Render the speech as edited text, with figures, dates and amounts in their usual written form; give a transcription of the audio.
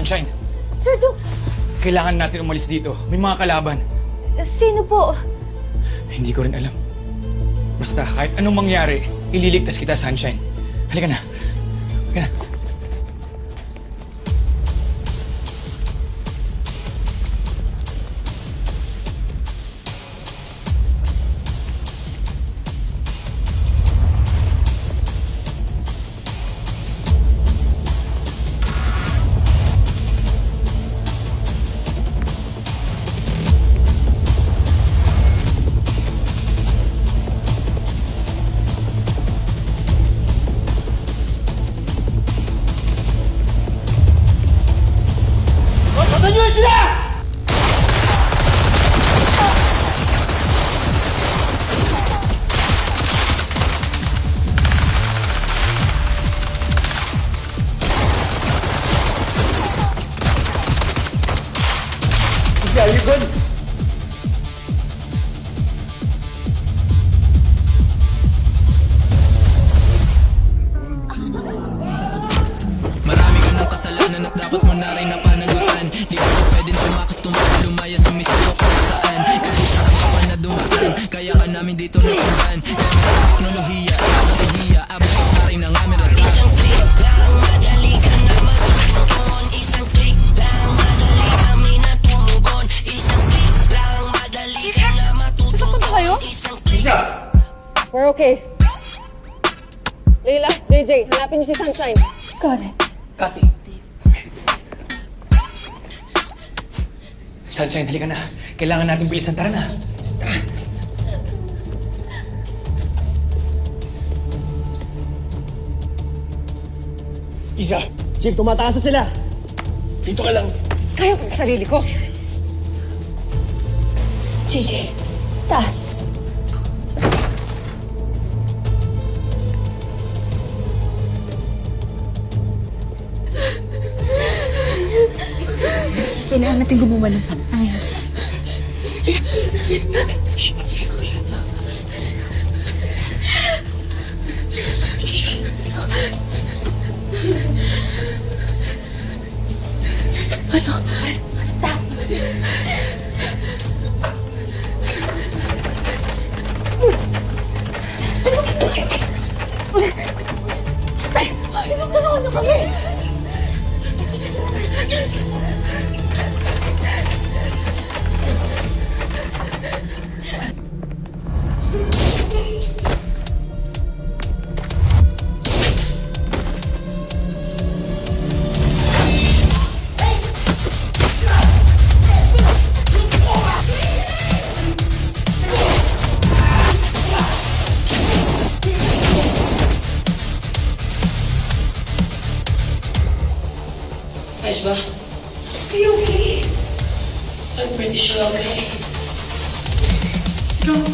Sunshine, Sir, kailangan natin umalis dito. May mga kalaban. sino po? Hindi ko rin alam. Basta kahit anong mangyari, ililigtas kita, Sunshine. Halika na. Halika na. Likod! Marami ka ng kasalanan at dapat mo na rin napanagutan. Di ka pwedeng tumakas, lumaya, sumisipok kung saan. Kahit saan ka pa na dumaan, kaya ka namin dito nasundan. Gamit ang teknolohiya, teknolohiya, abot ka pa rin ng aming ratan. Isang click lang, madali ka na matutupon. Isang click lang, madali kami natumugon. Isang click lang, madali ka na matutupon. Sasaktan ba kayo? Isa! We're okay. Leila, JJ, hanapin niyo si Sunshine. Got it. Copy. Sunshine, halika na. Kailangan natin bilisan. Tara na. Tara. Isa! Chief, tumataas na sila! Dito ka lang. Kaya ko ang sarili ko. JJ, taas. Kailangan natin gumawa ng pantay. Ayos ba? Are you okay? I'm pretty sure okay. What's wrong?